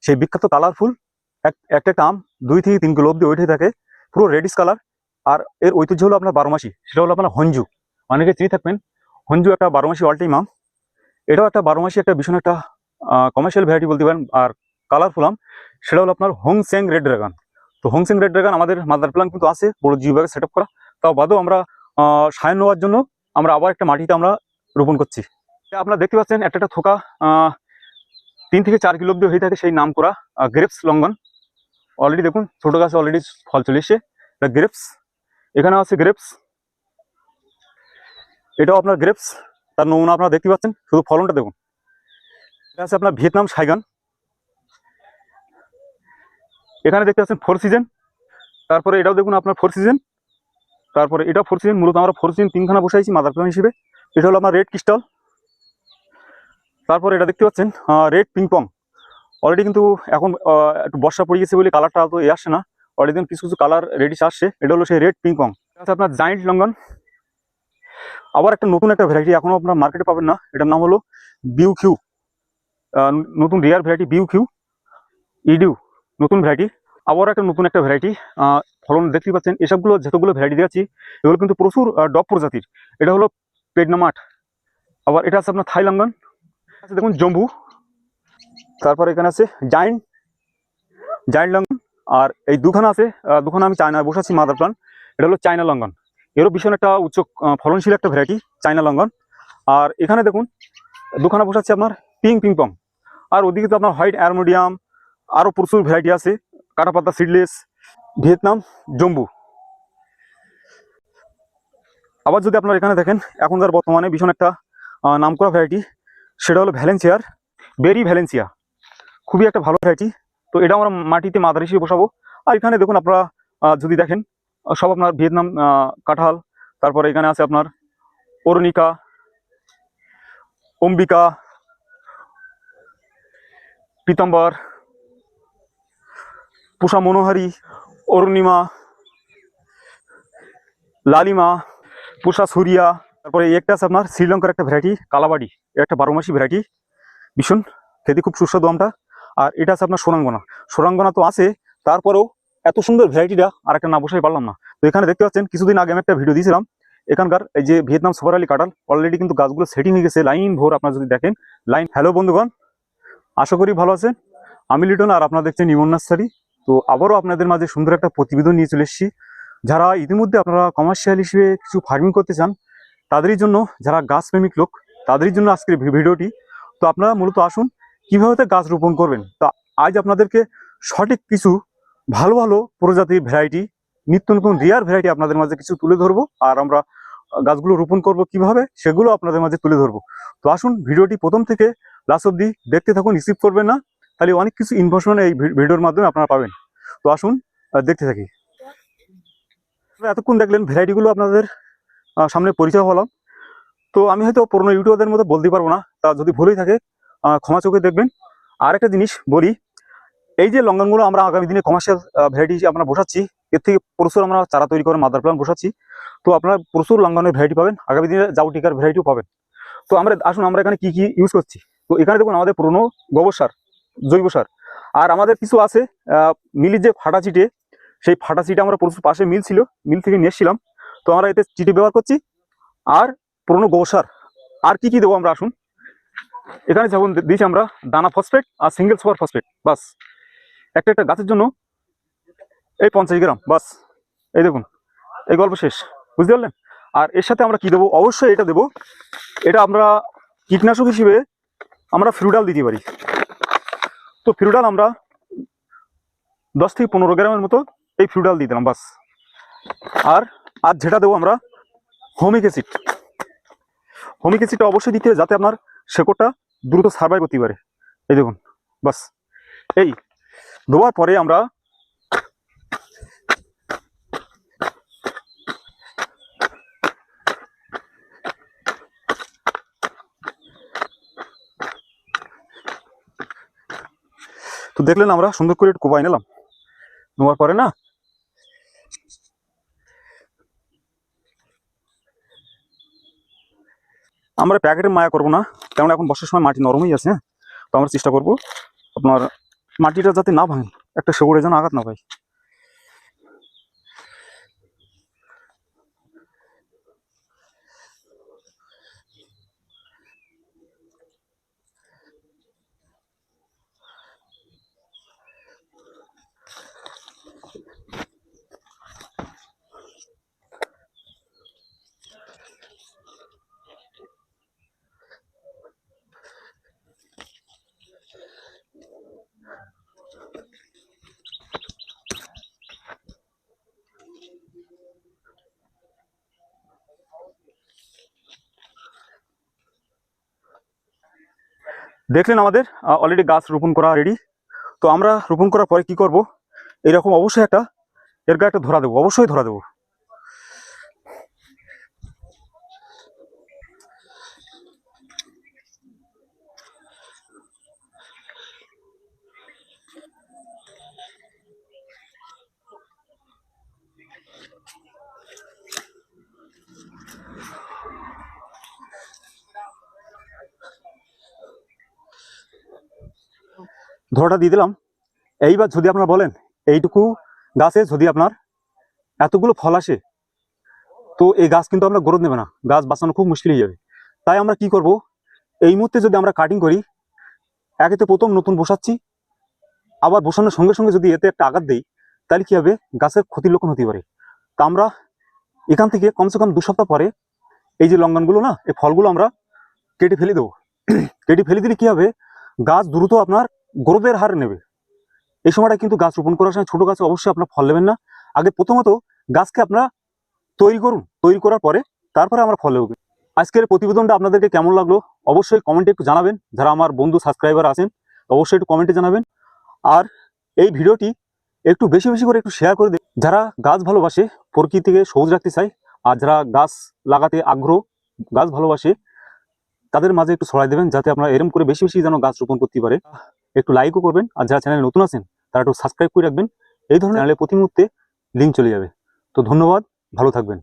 সেই বিখ্যাত কালারফুল একটা আম 2 থেকে 3 কিলো অব্দি ওয়েট হয়ে থাকে, পুরো রেডিশ কালার। আর এর ঐতিহ্য হলো আপনার 12 মাসি, সেটা হলো আপনার হঞ্জু। অনেকে চিনে থাকবেন, হঞ্জু একটা 12 মাসি অল টাইম আম। এটাও একটা 12 মাসি একটা ভীষণ একটা কমার্শিয়াল ভ্যারাইটি বলতে পারেন। আর কালারফুল আম সেটা হলো আপনার হোংসেং রেড ড্রাগন। তো হোংসেং রেড ড্রাগন আমাদের মাদার প্ল্যান্ট কিন্তু আছে বড় জিওব্যাগে সেট আপ করা, তাও বাদেও আমরা সায়ন নেওয়ার জন্য আমরা আবার একটা মাটিতে আমরা রোপণ করছি। আপনারা দেখতে পাচ্ছেন একটা থোকা 3 থেকে 4 কিলো অব্দি হয়ে থাকে, সেই নাম করা গ্রেপস লঙ্ঘন। অলরেডি দেখুন ছোট গাছে অলরেডি ফল চলে এসছে, এটা গ্রেপস। এখানে আছে গ্রেপস, এটাও আপনার গ্রেপস, তার নমুনা আপনারা দেখতে পাচ্ছেন, শুধু ফলনটা দেখুন। এটা আছে আপনার ভিয়েতনাম সাইগান। এখানে দেখতে পাচ্ছেন 4 সিজন। তারপরে এটাও দেখুন আপনার 4 সিজন। তারপরে এটাও 4 সিজন। মূলত আমরা 4 সিজন 3খানা বসাইছি মাদার প্ল্যান্ট হিসেবে। এটা হলো আপনার রেড ক্রিস্টাল। তারপরে এটা দেখতে পাচ্ছেন রেড পিংপং। অলরেডি কিন্তু এখন একটু বর্ষা পড়ে গেছে বলে কালারটা তো আসছে না, অলরেডি কিছু কিছু কালার রেডিশ আসছে। এটা হলো সেই রেড পিংপং। আছে আপনার জায়েন্ট লঙ্ঘন। আবার একটা নতুন একটা ভ্যারাইটি এখনো আপনার মার্কেটে পাবেন না, এটার নাম হলো বিউ-কিউ। নতুন রেয়ার ভ্যারাইটি বিউ-কিউ ইডিউ, নতুন ভ্যারাইটি। আবার একটা নতুন একটা ভ্যারাইটি ফলন দেখতে পাচ্ছেন। এসবগুলো যতগুলো ভ্যারাইটি দেখাচ্ছি এগুলো কিন্তু প্রচুর ডগ প্রজাতির। এটা হলো পেডনামাট। আবার এটা আছে আপনার থাই লঙ্ঘন, আছে দেখুন জম্বু। তারপরে এখানে আছে জায়েন্ট লঙ্ঘন। আর এই দুখানা আছে, দুখানা আমি চায়নায় বসাচ্ছি মাদার প্ল্যান্ট। এটা হলো চায়না লঙ্ঘন, এরও ভীষণ একটা উচ্চ ফলনশীল একটা ভ্যারাইটি চায়না লঙ্ঘন। আর এখানে দেখুন দুখানা বসাচ্ছি আপনার পিংপং। আর ওদিকে তো আপনার হোয়াইট অ্যারমোডিয়াম, আরও প্রচুর ভ্যারাইটি আছে, কাটাপাতা সিডলেস, ভিয়েতনাম জম্বু। আবার যদি আপনারা এখানে দেখেন এখনকার বর্তমানে ভীষণ একটা নামকরা ভ্যারাইটি, সেটা হলো ভ্যালেন্সিয়ার বেরি ভ্যালেন্সিয়া, খুবই একটা ভালো ভ্যারাইটি। তো এটা আমরা মাটিতে মাদার হিসেবে বসাবো। আর এখানে দেখুন আপনারা যদি দেখেন সব আপনার ভিয়েতনাম কাঁঠাল। তারপরে এখানে আছে আপনার অরুণিকা, অম্বিকা, পীতাম্বর, পুষা মনোহারি, অরুণিমা, লালিমা, পুষা সুরিয়া। তারপরে একটা আছে আপনার শ্রীলঙ্কার একটা ভ্যারাইটি কালাবাড়ি, একটা 12 মাসি ভ্যারাইটি, ভীষণ খেতে খুব সুস্বাদু আমটা। আর এটা আছে আপনার সোরাঙ্গনা তো আছে, তারপরেও এত সুন্দর ভ্যারাইটিটা আর একটা না বসাই পারলাম না। তো এখানে দেখতে পাচ্ছেন কিছুদিন আগে আমি একটা ভিডিও দিয়েছিলাম, এখানকার এই যে ভিয়েতনাম সুপার আলী কাঁঠাল অলরেডি কিন্তু গাছগুলো সেটিং হয়ে গেছে লাইন ভোর। আপনারা যদি দেখেন লাইন। হ্যালো বন্ধুগণ, আশা করি ভালো আছেন। আমি লিটন আর আপনারা দেখছেন ইমন নার্সারি। তো আবারও আপনাদের মাঝে সুন্দর একটা প্রতিবেদন নিয়ে চলে এসেছি। যারা ইতিমধ্যে আপনারা কমার্শিয়াল হিসেবে কিছু ফার্মিং করতে চান তাদেরই জন্য, যারা গাছ প্রেমিক লোক তাদেরই জন্য আজকের ভিডিওটি। তো আপনারা মূলত আসুন কিভাবে গাছ রোপণ করবেন। তা আজ আপনাদেরকে সঠিক কিছু ভালো ভালো প্রজাতির ভ্যারাইটি, নিত্য নতুন রেয়ার ভ্যারাইটি আপনাদের মাঝে কিছু তুলে ধরবো। আর আমরা গাছগুলো রোপণ করব কিভাবে সেগুলো আপনাদের মাঝে তুলে ধরবো। তো আসুন ভিডিওটি প্রথম থেকে লাস্ট অব্দি দেখতে থাকুন, রিসিভ করবেন না, তাহলে অনেক কিছু ইনফরমেশন এই ভিডিওর মাধ্যমে আপনারা পাবেন। তো আসুন দেখতে থাকি। এতক্ষণ দেখলেন ভ্যারাইটিগুলো আপনাদের সামনে পরিচয় হলাম। তো আমি হয়তো পুরনো ইউটিউবারদের মতো বলতে পারবো না, তা যদি ভুলেই থাকে ক্ষমা চোখে দেখবেন। আর একটা জিনিস বলি, এই যে লঙ্ঘনগুলো আমরা আগামী দিনে কমার্শিয়াল ভ্যারাইটি আমরা বসাচ্ছি, এর থেকে প্রচুর আমরা চারা তৈরি করে মাদার প্ল্যান্ট বসাচ্ছি। তো আপনারা প্রচুর লঙ্ঘনের ভ্যারাইটি পাবেন, আগামী দিনে জাউটিকার ভ্যারাইটিও পাবেন। তো আমরা আসুন আমরা এখানে কি কি ইউজ করছি। তো এখানে দেখুন আমাদের পুরনো গোবর সার, জৈব সার। আর আমাদের কিছু আছে মিলির যে ফাটা চিটে, সেই ফাটা চিটে আমরা প্রচুর পাশে মিল ছিল, মিল থেকে নিয়ে এসেছিলাম। তো আমরা এতে চিটে ব্যবহার করছি আর পুরনো গোবর সার। আর কি কি দেবো আমরা আসুন। এখানে যেমন দিয়েছি আমরা দানা ফসফেট আর সিঙ্গেল সুপার ফসফেট, বাস একটা গাছের জন্য এই 50 গ্রাম, বাস। এই দেখুন এই গল্প শেষ, বুঝতে পারলেন। আর এর সাথে আমরা কি দেবো, অবশ্যই এটা দেবো। এটা আমরা কীটনাশক হিসেবে আমরা ফিরুডাল দিতে পারি। তো ফিরুডাল আমরা 10 থেকে 15 গ্রামের মতো এই ফিরুডাল দিয়ে দিলাম, বাস। আর আর যেটা দেবো আমরা হোমিক অ্যাসিড। হোমিক অ্যাসিডটা অবশ্যই দিতে হবে যাতে আপনার শেকড়টা দ্রুত সার্ভাইভ করতে পারে। এই দেখুন, বাস। এই দেওয়ার পরে আমরা তো দেখলেন আমরা সুন্দর করে একটু কোপাই নিলাম। নেওয়ার পরে না আমরা প্যাকেটের মায়া করবো না, কারণ এখন বর্ষার সময় মাটি নরমই আছে। তো আমরা চেষ্টা করবো আপনার মাটিটা যাতে না ভাঙে, একটা শেকড়ে যেন আঘাত না পাই। দেখলেন আমাদের অলরেডি গাছ রোপণ করা রেডি। তো আমরা রোপণ করার পরে কি করব, এরকম অবশ্যই এর গায়ে একটা ধরা দেবো, অবশ্যই ধরা দেবো। ধরাটা দিয়ে দিলাম। এইবার যদি আপনারা বলেন এইটুকু গাছে যদি আপনার এতগুলো ফল আসে, তো এই গাছ কিন্তু আমরা গ্রোথ নেবে না, গাছ বাঁচানো খুব মুশকিল হয়ে যাবে। তাই আমরা কি করব, এই মুহূর্তে যদি আমরা কাটিং করি, একেতে প্রথম নতুন বসাচ্ছি, আবার বসানোর সঙ্গে সঙ্গে যদি এতে একটা আঘাত দেই, তাহলে কি হবে, গাছের ক্ষতির লক্ষণ হতে পারে। তা আমরা এখান থেকে কমসে কম 2 সপ্তাহ পরে এই যে লঙ্ঘনগুলো না, এই ফলগুলো আমরা কেটে ফেলে দেবো। কেটে ফেলে দিলে কি হবে, গাছ দ্রুত আপনার গ্রোথের হার নেবে। এই সময়টা কিন্তু গাছ রোপণ করার সময় ছোট গাছে অবশ্যই আপনার ফল নেবেন না। আগে প্রথমত গাছকে আপনারা তৈরি করুন, তৈরি করার পরে তারপরে আমরা ফল নেব। আজকের প্রতিবেদনটা আপনাদেরকে কেমন লাগলো অবশ্যই কমেন্টে একটু জানাবেন। যারা আমার বন্ধু সাবস্ক্রাইবার আছেন অবশ্যই একটু কমেন্টে জানাবেন। আর এই ভিডিওটি একটু বেশি বেশি করে একটু শেয়ার করে দেন। যারা গাছ ভালোবাসে, প্রকৃতিকে সবুজ রাখতে চায়, আর যারা গাছ লাগাতে আগ্রহ, গাছ ভালোবাসে, তাদের মাঝে একটু ছড়াই দেবেন, যাতে আপনারা এরকম করে বেশি বেশি যেন গাছ রোপণ করতে পারে। একটু লাইকও করবেন, আর যারা চ্যানেলে নতুন আছেন তারা একটু সাবস্ক্রাইব করে রাখবেন। এই ধরনের চ্যানেলে প্রতি মুহূর্তে লিঙ্ক চলে যাবে। তো ধন্যবাদ, ভালো থাকবেন।